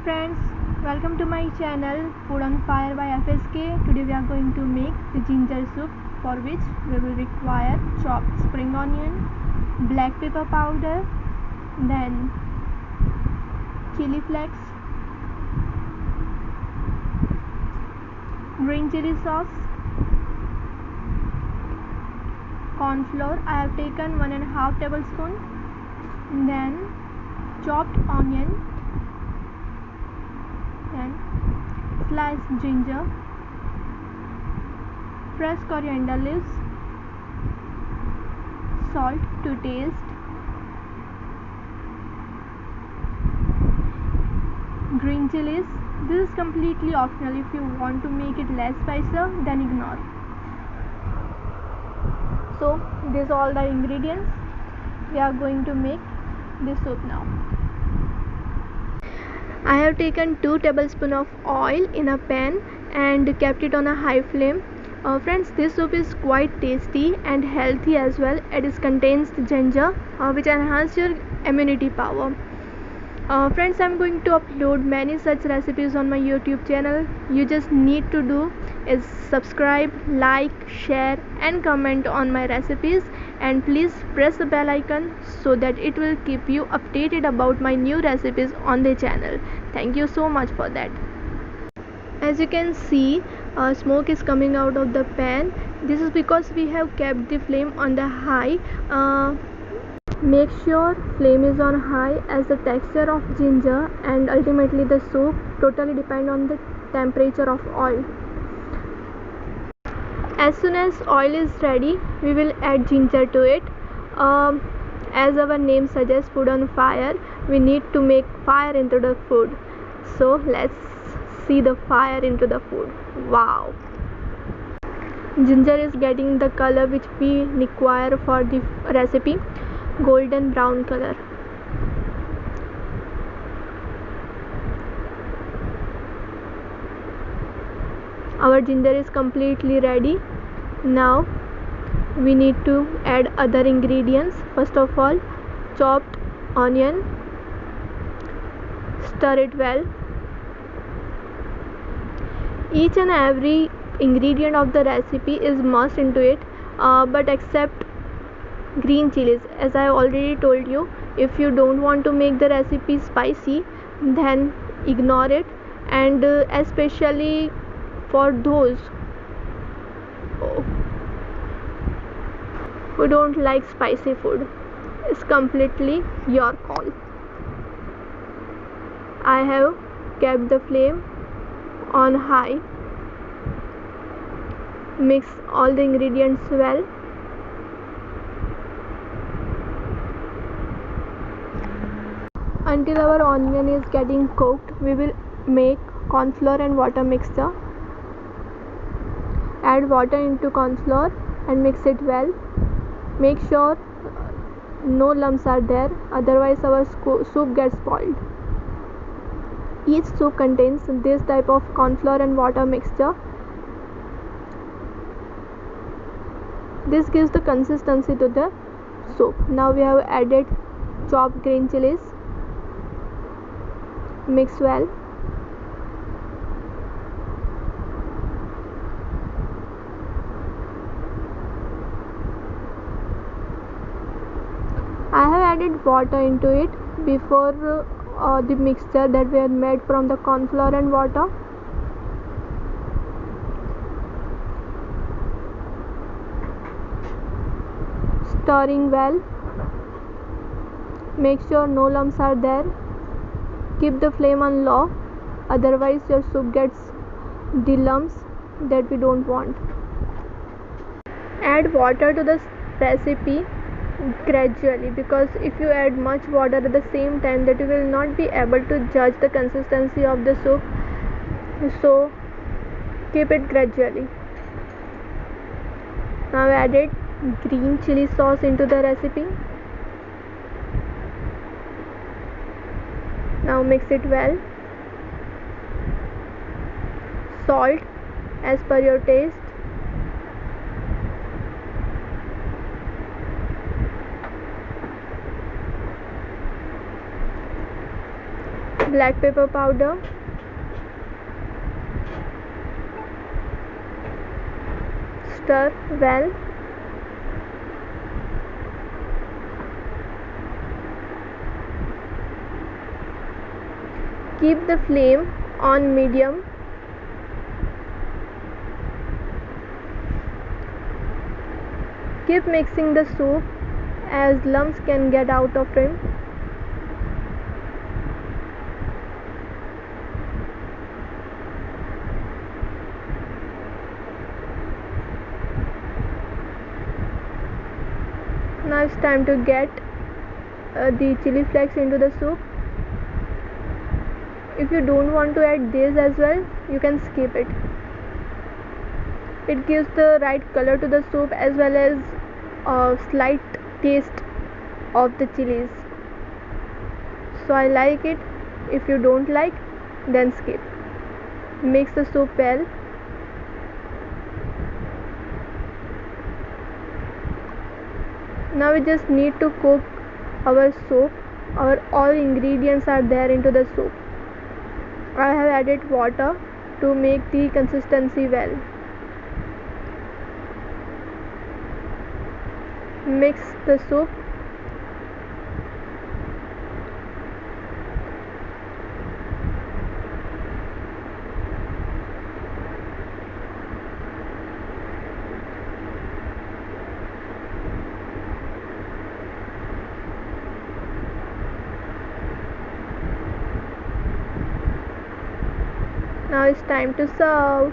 friends, welcome to my channel Food on Fire by FSK. Today we are going to make the ginger soup, for which we will require chopped spring onion, black pepper powder, then chili flakes, green chili sauce, corn flour. I have taken 1.5 tablespoon, then chopped onion, then sliced ginger, fresh coriander leaves, salt to taste, green chilies. This is completely optional. If you want to make it less spicy, then ignore. So these are all the ingredients. We are going to make this soup now. I have taken 2 tablespoons of oil in a pan and kept it on a high flame. Friends, this soup is quite tasty and healthy as well. It contains ginger, which enhances your immunity power. Friends, I'm going to upload many such recipes on my YouTube channel. You just need to do is subscribe, like, share and comment on my recipes, and please press the bell icon so that it will keep you updated about my new recipes on the channel. Thank you so much for that. As you can see, smoke is coming out of the pan. This is because we have kept the flame on the high. Make sure flame is on high, as the texture of ginger and ultimately the soup totally depend on the temperature of oil. As soon as oil is ready, we will add ginger to it. As our name suggests, food on fire, we need to make fire into the food. So let's see the fire into the food. Wow! Ginger is getting the color which we require for the recipe, golden brown color. Our ginger is completely ready. Now we need to add other ingredients. First of all, chopped onion. Stir it well. Each and every ingredient of the recipe is must into it, but except green chilies. As I already told you, if you don't want to make the recipe spicy, then ignore it, and especially for those who don't like spicy food, it's completely your call. I have kept the flame on high. Mix all the ingredients well. Until our onion is getting cooked, we will make corn flour and water mixture. Add water into corn flour and mix it well. Make sure no lumps are there, otherwise our soup gets spoiled. Each soup contains this type of corn flour and water mixture. This gives the consistency to the soup. Now we have added chopped green chilies. Mix well. I have added water into it before the mixture that we had made from the corn flour and water. Stirring well. Make sure no lumps are there. Keep the flame on low, otherwise your soup gets the lumps that we don't want. Add water to the recipe gradually, because if you add much water at the same time, that you will not be able to judge the consistency of the soup. So keep it gradually. Now added green chili sauce into the recipe. Now mix it well. Salt as per your taste. black pepper powder, stir well. Keep the flame on medium. Keep mixing the soup as lumps can get out of it. Now it's time to get the chili flakes into the soup. If you don't want to add this as well, you can skip it. It gives the right color to the soup as well as a slight taste of the chilies. So I like it. If you don't like, then skip. Mix the soup well. Now we just need to cook our soup. Our all ingredients are there into the soup. I have added water to make the consistency well. Mix the soup. Now it's time to serve.